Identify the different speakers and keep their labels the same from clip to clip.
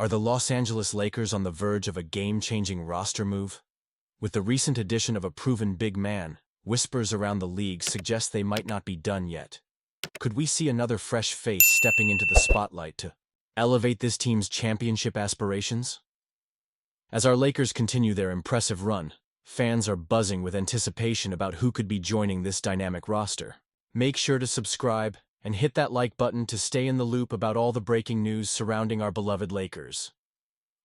Speaker 1: Are the Los Angeles Lakers on the verge of a game-changing roster move? With the recent addition of a proven big man, whispers around the league suggest they might not be done yet. Could we see another fresh face stepping into the spotlight to elevate this team's championship aspirations? As our Lakers continue their impressive run, fans are buzzing with anticipation about who could be joining this dynamic roster. Make sure to subscribe and hit that like button to stay in the loop about all the breaking news surrounding our beloved Lakers.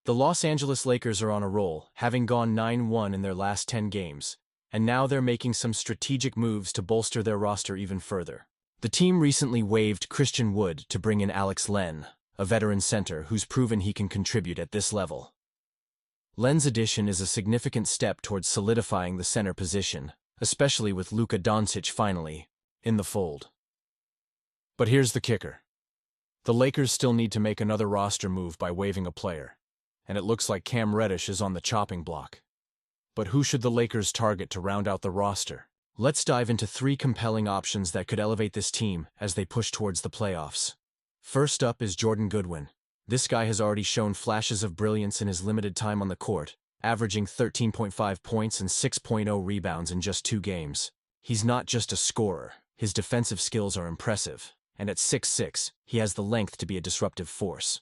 Speaker 1: The Los Angeles Lakers are on a roll, having gone 9-1 in their last 10 games, and now they're making some strategic moves to bolster their roster even further. The team recently waived Christian Wood to bring in Alex Len, a veteran center who's proven he can contribute at this level. Len's addition is a significant step towards solidifying the center position, especially with Luka Doncic finally in the fold. But here's the kicker. The Lakers still need to make another roster move by waiving a player, and it looks like Cam Reddish is on the chopping block. But who should the Lakers target to round out the roster? Let's dive into 3 compelling options that could elevate this team as they push towards the playoffs. First up is Jordan Goodwin. This guy has already shown flashes of brilliance in his limited time on the court, averaging 13.5 points and 6.0 rebounds in just 2 games. He's not just a scorer, his defensive skills are impressive, and at 6'6", he has the length to be a disruptive force.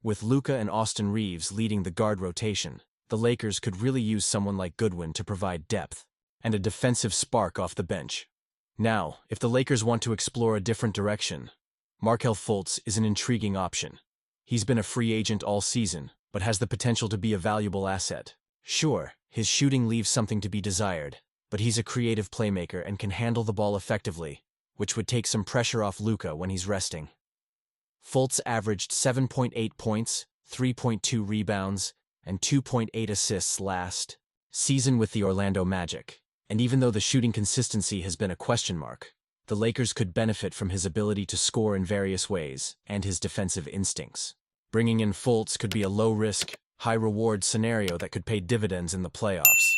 Speaker 1: With Luka and Austin Reeves leading the guard rotation, the Lakers could really use someone like Goodwin to provide depth and a defensive spark off the bench. Now, if the Lakers want to explore a different direction, Markelle Fultz is an intriguing option. He's been a free agent all season, but has the potential to be a valuable asset. Sure, his shooting leaves something to be desired, but he's a creative playmaker and can handle the ball effectively, which would take some pressure off Luka when he's resting. Fultz averaged 7.8 points, 3.2 rebounds, and 2.8 assists last season with the Orlando Magic, and even though the shooting consistency has been a question mark, the Lakers could benefit from his ability to score in various ways and his defensive instincts. Bringing in Fultz could be a low-risk, high-reward scenario that could pay dividends in the playoffs.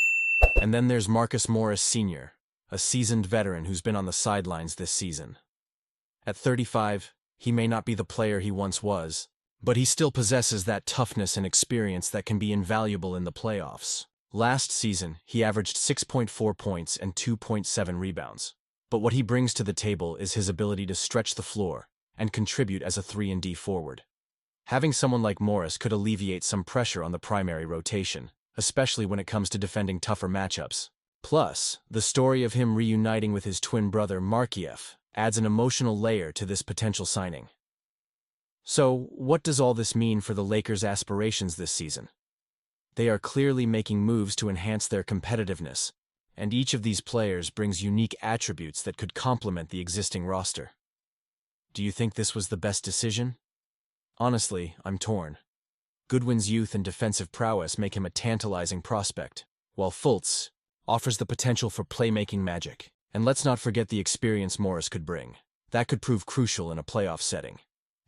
Speaker 1: And then there's Marcus Morris Sr., a seasoned veteran who's been on the sidelines this season. At 35, he may not be the player he once was, but he still possesses that toughness and experience that can be invaluable in the playoffs. Last season, he averaged 6.4 points and 2.7 rebounds. But what he brings to the table is his ability to stretch the floor and contribute as a 3-and-D forward. Having someone like Morris could alleviate some pressure on the primary rotation, especially when it comes to defending tougher matchups. Plus, the story of him reuniting with his twin brother Markieff adds an emotional layer to this potential signing. So, what does all this mean for the Lakers' aspirations this season? They are clearly making moves to enhance their competitiveness, and each of these players brings unique attributes that could complement the existing roster. Do you think this was the best decision? Honestly, I'm torn. Goodwin's youth and defensive prowess make him a tantalizing prospect, while Fultz offers the potential for playmaking magic. And let's not forget the experience Morris could bring. That could prove crucial in a playoff setting.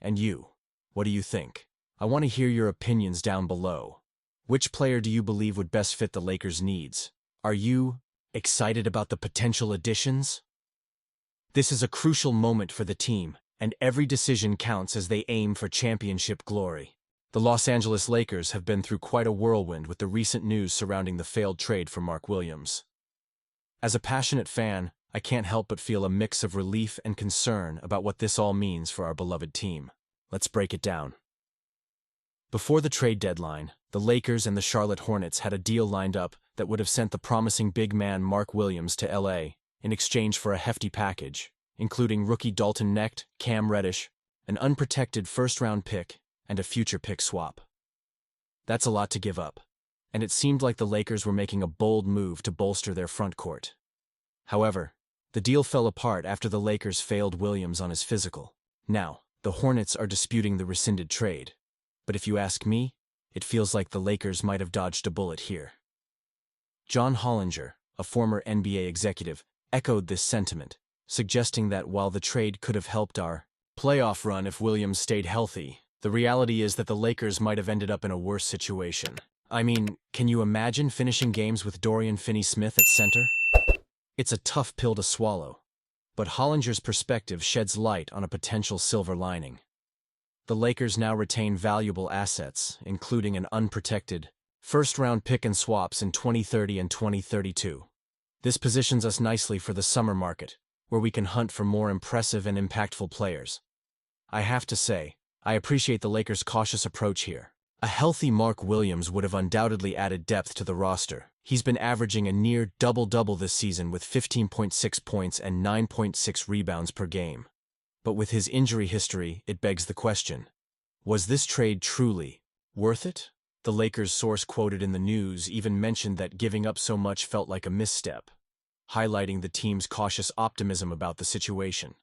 Speaker 1: And you, what do you think? I want to hear your opinions down below. Which player do you believe would best fit the Lakers' needs? Are you excited about the potential additions? This is a crucial moment for the team, and every decision counts as they aim for championship glory. The Los Angeles Lakers have been through quite a whirlwind with the recent news surrounding the failed trade for Mark Williams. As a passionate fan, I can't help but feel a mix of relief and concern about what this all means for our beloved team. Let's break it down. Before the trade deadline, the Lakers and the Charlotte Hornets had a deal lined up that would have sent the promising big man Mark Williams to LA in exchange for a hefty package, including rookie Dalton Knecht, Cam Reddish, an unprotected first-round pick, and a future pick swap. That's a lot to give up, and it seemed like the Lakers were making a bold move to bolster their front court. However, the deal fell apart after the Lakers failed Williams on his physical. Now, the Hornets are disputing the rescinded trade, but if you ask me, it feels like the Lakers might have dodged a bullet here. John Hollinger, a former NBA executive, echoed this sentiment, suggesting that while the trade could have helped our playoff run if Williams stayed healthy, the reality is that the Lakers might have ended up in a worse situation. I mean, can you imagine finishing games with Dorian Finney-Smith at center? It's a tough pill to swallow, but Hollinger's perspective sheds light on a potential silver lining. The Lakers now retain valuable assets, including an unprotected first-round pick and swaps in 2030 and 2032. This positions us nicely for the summer market, where we can hunt for more impressive and impactful players. I have to say, I appreciate the Lakers' cautious approach here. A healthy Mark Williams would have undoubtedly added depth to the roster. He's been averaging a near double-double this season with 15.6 points and 9.6 rebounds per game. But with his injury history, it begs the question, was this trade truly worth it? The Lakers' source quoted in the news even mentioned that giving up so much felt like a misstep, highlighting the team's cautious optimism about the situation.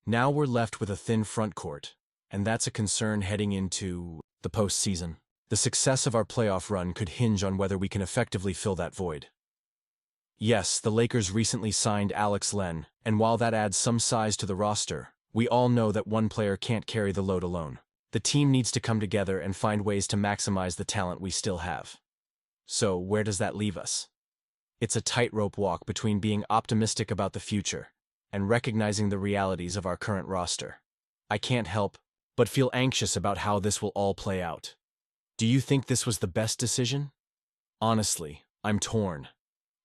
Speaker 1: Now we're left with a thin front court, and that's a concern heading into the postseason. The success of our playoff run could hinge on whether we can effectively fill that void. Yes, the Lakers recently signed Alex Len, and while that adds some size to the roster, we all know that one player can't carry the load alone. The team needs to come together and find ways to maximize the talent we still have. So, where does that leave us? It's a tightrope walk between being optimistic about the future and recognizing the realities of our current roster. I can't help but feel anxious about how this will all play out. Do you think this was the best decision? Honestly, I'm torn.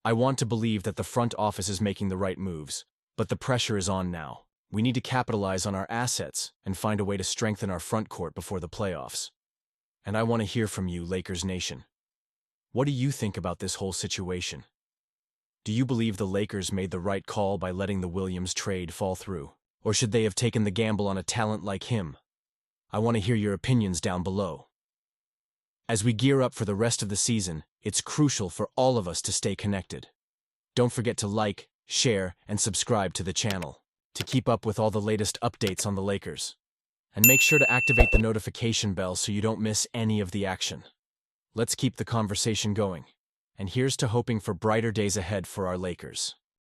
Speaker 1: I want to believe that the front office is making the right moves, but the pressure is on now. We need to capitalize on our assets and find a way to strengthen our front court before the playoffs. And I want to hear from you, Lakers Nation. What do you think about this whole situation? Do you believe the Lakers made the right call by letting the Williams trade fall through? Or should they have taken the gamble on a talent like him? I want to hear your opinions down below. As we gear up for the rest of the season, it's crucial for all of us to stay connected. Don't forget to like, share, and subscribe to the channel to keep up with all the latest updates on the Lakers. And make sure to activate the notification bell so you don't miss any of the action. Let's keep the conversation going. And here's to hoping for brighter days ahead for our Lakers.